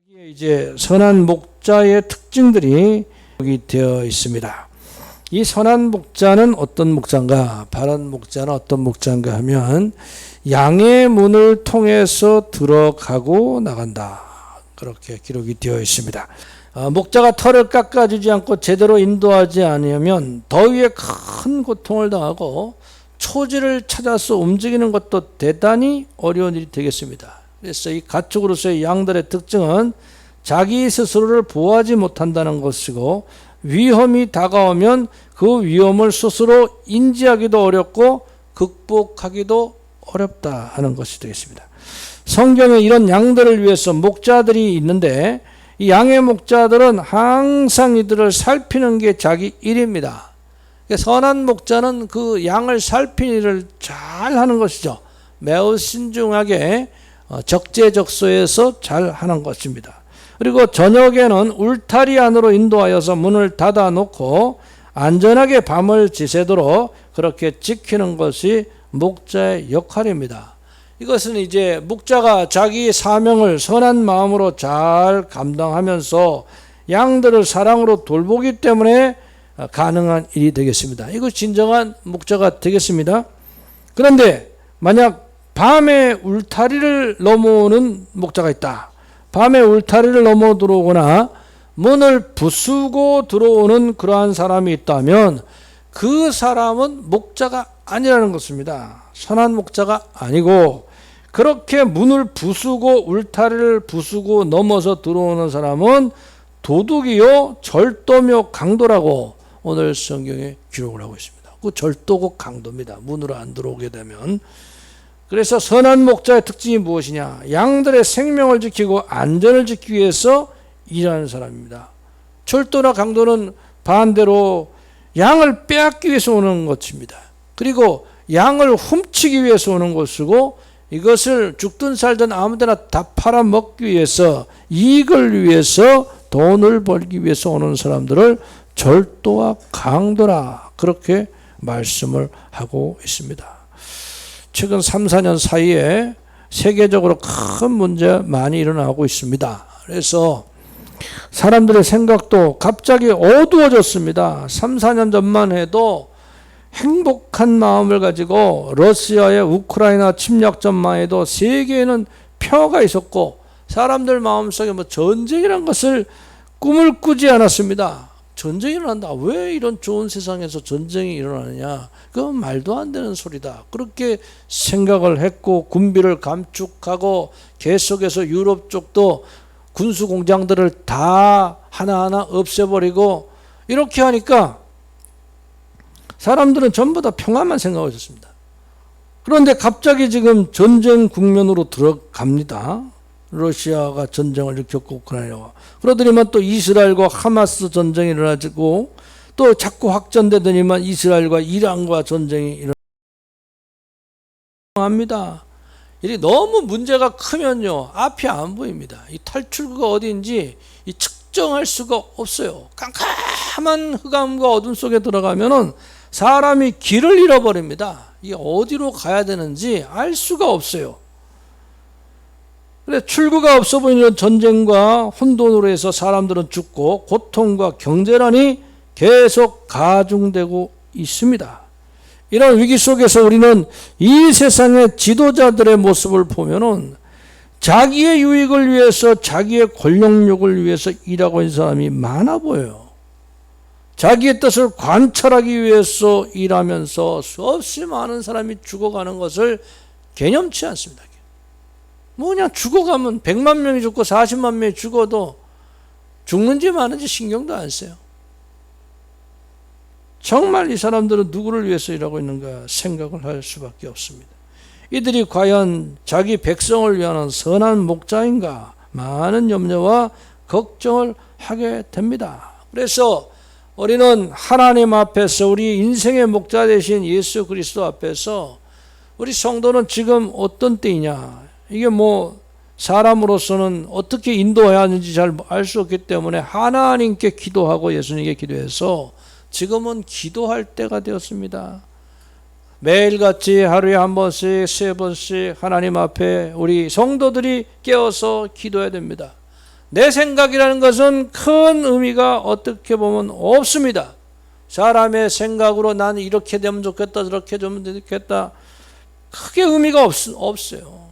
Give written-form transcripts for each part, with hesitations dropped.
여기에 이제 선한 목자의 특징들이 여기 되어 있습니다. 이 선한 목자는 어떤 목자인가? 바른 목자는 어떤 목자인가 하면 양의 문을 통해서 들어가고 나간다. 그렇게 기록이 되어 있습니다. 목자가 털을 깎아주지 않고 제대로 인도하지 않으면 더위에 큰 고통을 당하고 초지를 찾아서 움직이는 것도 대단히 어려운 일이 되겠습니다. 그래서 이 가축으로서의 양들의 특징은 자기 스스로를 보호하지 못한다는 것이고, 위험이 다가오면 그 위험을 스스로 인지하기도 어렵고 극복하기도 어렵다 하는 것이 되겠습니다. 성경에 이런 양들을 위해서 목자들이 있는데, 이 양의 목자들은 항상 이들을 살피는 게 자기 일입니다. 선한 목자는 그 양을 살피는 일을 잘 하는 것이죠. 매우 신중하게 적재적소에서 잘 하는 것입니다. 그리고 저녁에는 울타리 안으로 인도하여서 문을 닫아 놓고 안전하게 밤을 지새도록 그렇게 지키는 것이 목자의 역할입니다. 이것은 이제 목자가 자기 사명을 선한 마음으로 잘 감당하면서 양들을 사랑으로 돌보기 때문에 가능한 일이 되겠습니다. 이거 진정한 목자가 되겠습니다. 그런데 만약 밤에 울타리를 넘어오는 목자가 있다. 밤에 울타리를 넘어 들어오거나 문을 부수고 들어오는 그러한 사람이 있다면 그 사람은 목자가 아니라는 것입니다. 선한 목자가 아니고, 그렇게 문을 부수고 울타리를 부수고 넘어서 들어오는 사람은 도둑이요 절도며 강도라고 오늘 성경에 기록을 하고 있습니다. 그 절도고 강도입니다. 문으로 안 들어오게 되면. 그래서 선한 목자의 특징이 무엇이냐? 양들의 생명을 지키고 안전을 지키기 위해서 일하는 사람입니다. 절도나 강도는 반대로 양을 빼앗기 위해서 오는 것입니다. 그리고 양을 훔치기 위해서 오는 것이고, 이것을 죽든 살든 아무데나 다 팔아먹기 위해서, 이익을 위해서, 돈을 벌기 위해서 오는 사람들을 절도와 강도라 그렇게 말씀을 하고 있습니다. 최근 3, 4년 사이에 세계적으로 큰 문제 많이 일어나고 있습니다. 그래서 사람들의 생각도 갑자기 어두워졌습니다. 3, 4년 전만 해도 행복한 마음을 가지고 러시아의 우크라이나 침략 전만 해도 세계에는 평화가 있었고, 사람들 마음속에 전쟁이라는 것을 꿈을 꾸지 않았습니다. 전쟁이 일어난다. 왜 이런 좋은 세상에서 전쟁이 일어나느냐? 그건 말도 안 되는 소리다. 그렇게 생각을 했고, 군비를 감축하고 계속해서 유럽 쪽도 군수 공장들을 다 하나하나 없애버리고, 이렇게 하니까 사람들은 전부 다 평화만 생각하고 있었습니다. 그런데 갑자기 지금 전쟁 국면으로 들어갑니다. 러시아가 전쟁을 일으켰고 우크라이나와, 그러더니만 또 이스라엘과 하마스 전쟁이 일어나고, 또 자꾸 확전되더니만 이스라엘과 이란과 전쟁이 일어납니다. 이게 너무 문제가 크면요 앞이 안 보입니다. 이 탈출구가 어디인지 측정할 수가 없어요. 깜깜한 흑암과 어둠 속에 들어가면은 사람이 길을 잃어버립니다. 이게 어디로 가야 되는지 알 수가 없어요. 그래, 출구가 없어 보이는 전쟁과 혼돈으로 해서 사람들은 죽고 고통과 경제난이 계속 가중되고 있습니다. 이런 위기 속에서 우리는 이 세상의 지도자들의 모습을 보면은 자기의 유익을 위해서, 자기의 권력욕을 위해서 일하고 있는 사람이 많아 보여요. 자기의 뜻을 관철하기 위해서 일하면서 수없이 많은 사람이 죽어가는 것을 개념치 않습니다. 그냥 죽어가면 100만 명이 죽고 40만 명이 죽어도 죽는지 마는지 신경도 안 써요. 정말 이 사람들은 누구를 위해서 일하고 있는가 생각을 할 수밖에 없습니다. 이들이 과연 자기 백성을 위한 선한 목자인가, 많은 염려와 걱정을 하게 됩니다. 그래서 우리는 하나님 앞에서, 우리 인생의 목자 되신 예수 그리스도 앞에서, 우리 성도는 지금 어떤 때이냐, 이게 사람으로서는 어떻게 인도해야 하는지 잘 알 수 없기 때문에 하나님께 기도하고 예수님께 기도해서 지금은 기도할 때가 되었습니다. 매일같이 하루에 한 번씩, 3번씩 하나님 앞에 우리 성도들이 깨어서 기도해야 됩니다. 내 생각이라는 것은 큰 의미가 어떻게 보면 없습니다. 사람의 생각으로 나는 이렇게 되면 좋겠다, 저렇게 되면 좋겠다, 크게 의미가 없어요.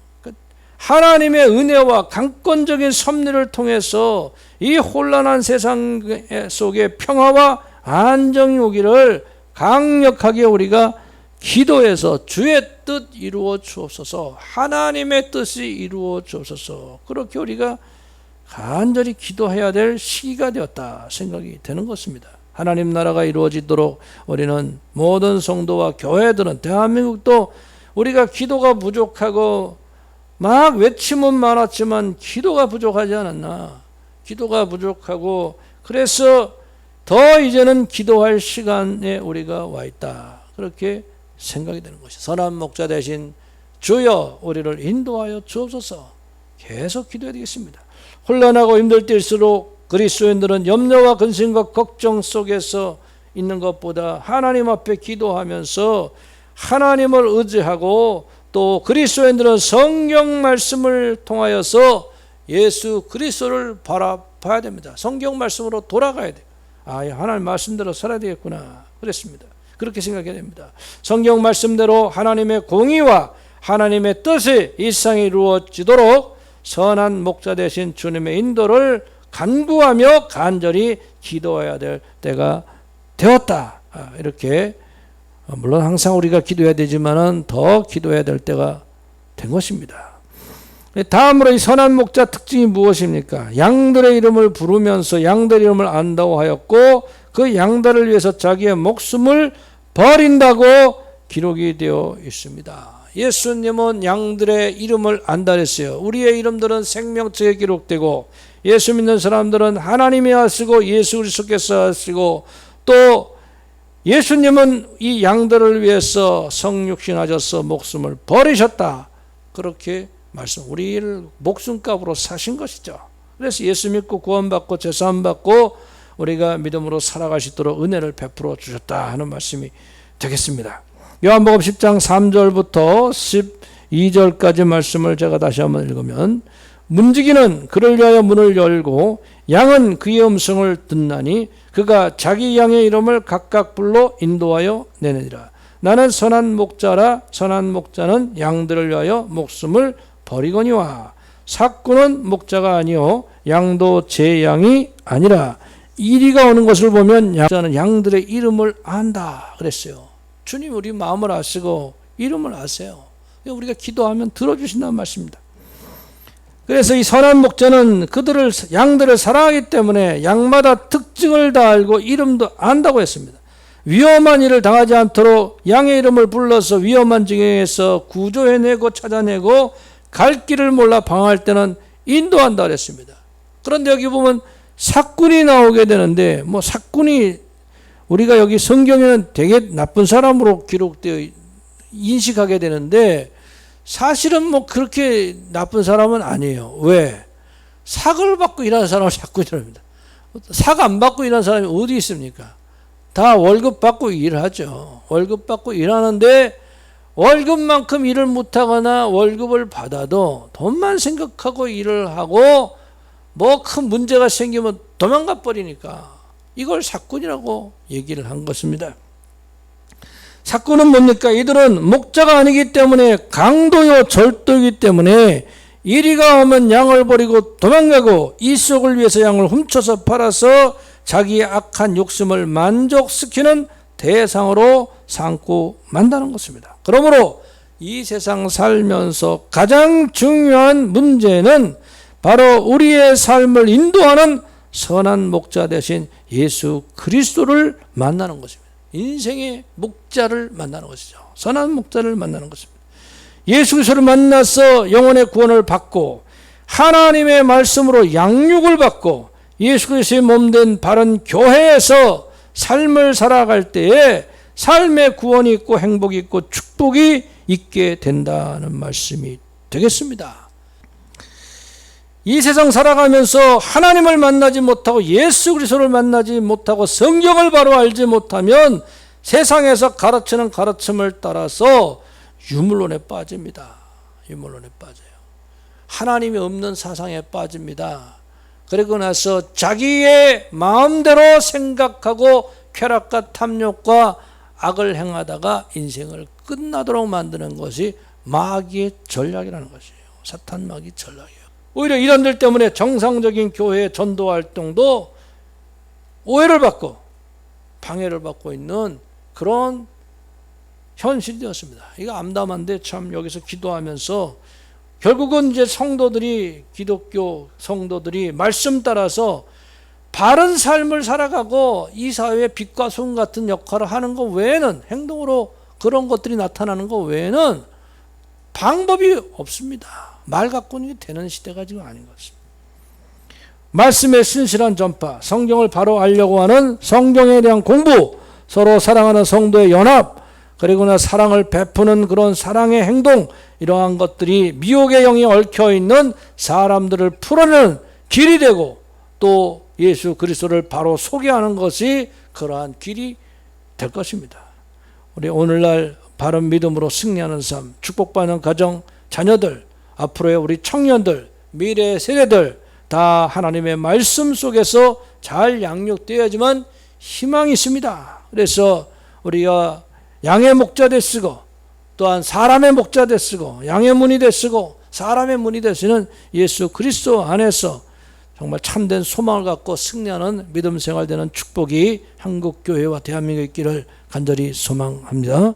하나님의 은혜와 강권적인 섭리를 통해서 이 혼란한 세상 속에 평화와 안정이 오기를 강력하게 우리가 기도해서 주의 뜻 이루어 주옵소서, 하나님의 뜻이 이루어 주옵소서, 그렇게 우리가 간절히 기도해야 될 시기가 되었다 생각이 되는 것입니다. 하나님 나라가 이루어지도록 우리는 모든 성도와 교회들은, 대한민국도 우리가 기도가 부족하고 막 외침은 많았지만 기도가 부족하지 않았나. 기도가 부족하고 그래서 더 이제는 기도할 시간에 우리가 와 있다, 그렇게 생각이 되는 것이, 선한 목자 대신 주여 우리를 인도하여 주옵소서, 계속 기도해야 되겠습니다. 혼란하고 힘들 때일수록 그리스도인들은 염려와 근심과 걱정 속에서 있는 것보다 하나님 앞에 기도하면서 하나님을 의지하고, 또 그리스도인들은 성경 말씀을 통하여서 예수 그리스도를 바라봐야 됩니다. 성경 말씀으로 돌아가야 돼요. 하나님 말씀대로 살아야 되겠구나, 그랬습니다. 그렇게 생각해야 됩니다. 성경 말씀대로 하나님의 공의와 하나님의 뜻이 이 세상에 이루어지도록 선한 목자 되신 주님의 인도를 간구하며 간절히 기도해야 될 때가 되었다, 이렇게, 물론 항상 우리가 기도해야 되지만은 더 기도해야 될 때가 된 것입니다. 다음으로 이 선한 목자 특징이 무엇입니까? 양들의 이름을 부르면서 양들의 이름을 안다고 하였고, 그 양들을 위해서 자기의 목숨을 버린다고 기록이 되어 있습니다. 예수님은 양들의 이름을 안다 그랬어요. 우리의 이름들은 생명책에 기록되고, 예수 믿는 사람들은 하나님이 하시고 예수 그리스도께서 하시고, 또 예수님은 이 양들을 위해서 성육신하셔서 목숨을 버리셨다, 그렇게 우리를 목숨값으로 사신 것이죠. 그래서 예수 믿고 구원받고 제사함받고 우리가 믿음으로 살아갈 수 있도록 은혜를 베풀어 주셨다 하는 말씀이 되겠습니다. 요한복음 10장 3절부터 12절까지 말씀을 제가 다시 한번 읽으면, 문지기는 그를 위하여 문을 열고 양은 그의 음성을 듣나니 그가 자기 양의 이름을 각각 불러 인도하여 내느니라. 나는 선한 목자라. 선한 목자는 양들을 위하여 목숨을 버리거니와, 삭구는 목자가 아니요 양도 제 양이 아니라. 이리가 오는 것을 보면 양자는 양들의 이름을 안다 그랬어요. 주님 우리 마음을 아시고 이름을 아세요. 우리가 기도하면 들어주신다는 말씀입니다. 그래서 이 선한 목자는 양들을 사랑하기 때문에 양마다 특징을 다 알고 이름도 안다고 했습니다. 위험한 일을 당하지 않도록 양의 이름을 불러서 위험한 지경에서 구조해내고 찾아내고, 갈 길을 몰라 방황할 때는 인도한다 그랬습니다. 그런데 여기 보면 삭군이 나오게 되는데, 삭군이 우리가 여기 성경에는 되게 나쁜 사람으로 기록되어 인식하게 되는데, 사실은 그렇게 나쁜 사람은 아니에요. 왜? 삭을 받고 일하는 사람을 삭군이랍니다. 삭 안 받고 일하는 사람이 어디 있습니까? 다 월급 받고 일하죠. 월급 받고 일하는데 월급만큼 일을 못하거나 월급을 받아도 돈만 생각하고 일을 하고 큰 문제가 생기면 도망가 버리니까 이걸 삭군이라고 얘기를 한 것입니다. 삭군은 뭡니까? 이들은 목자가 아니기 때문에 강도요 절도이기 때문에 이리가 오면 양을 버리고 도망가고 이속을 위해서 양을 훔쳐서 팔아서 자기의 악한 욕심을 만족시키는 대상으로 삼고 만다는 것입니다. 그러므로 이 세상 살면서 가장 중요한 문제는 바로 우리의 삶을 인도하는 선한 목자 대신 예수 그리스도를 만나는 것입니다. 인생의 목자를 만나는 것이죠. 선한 목자를 만나는 것입니다. 예수 그리스도를 만나서 영혼의 구원을 받고 하나님의 말씀으로 양육을 받고 예수 그리스도의 몸된 바른 교회에서 삶을 살아갈 때에 삶의 구원이 있고 행복이 있고 축복이 있게 된다는 말씀이 되겠습니다. 이 세상 살아가면서 하나님을 만나지 못하고 예수 그리스도를 만나지 못하고 성경을 바로 알지 못하면 세상에서 가르치는 가르침을 따라서 유물론에 빠집니다. 유물론에 빠져요. 하나님이 없는 사상에 빠집니다. 그리고 나서 자기의 마음대로 생각하고 쾌락과 탐욕과 악을 행하다가 인생을 끝나도록 만드는 것이 마귀의 전략이라는 것이에요. 사탄 마귀 전략이에요. 오히려 이런들 때문에 정상적인 교회 전도 활동도 오해를 받고 방해를 받고 있는 그런 현실이 되었습니다. 이거 암담한데 참 여기서 기도하면서 결국은 이제 성도들이, 기독교 성도들이 말씀 따라서 바른 삶을 살아가고 이 사회의 빛과 소금 같은 역할을 하는 것 외에는, 행동으로 그런 것들이 나타나는 것 외에는 방법이 없습니다. 말 갖고는 되는 시대가 지금 아닌 것 같습니다. 말씀의 신실한 전파, 성경을 바로 알려고 하는 성경에 대한 공부, 서로 사랑하는 성도의 연합, 그리고 나 사랑을 베푸는 그런 사랑의 행동, 이러한 것들이 미혹의 영이 얽혀있는 사람들을 풀어내는 길이 되고, 또 예수 그리스도를 바로 소개하는 것이 그러한 길이 될 것입니다. 우리 오늘날 바른 믿음으로 승리하는 삶, 축복받는 가정, 자녀들, 앞으로의 우리 청년들, 미래 세대들 다 하나님의 말씀 속에서 잘 양육되어야지만 희망이 있습니다. 그래서 우리가 양의 목자 되시고, 또한 사람의 목자 되시고, 양의 문이 되시고 사람의 문이 되시는 예수 그리스도 안에서 정말 참된 소망을 갖고 승리하는 믿음 생활 되는 축복이 한국교회와 대한민국에 있기를 간절히 소망합니다.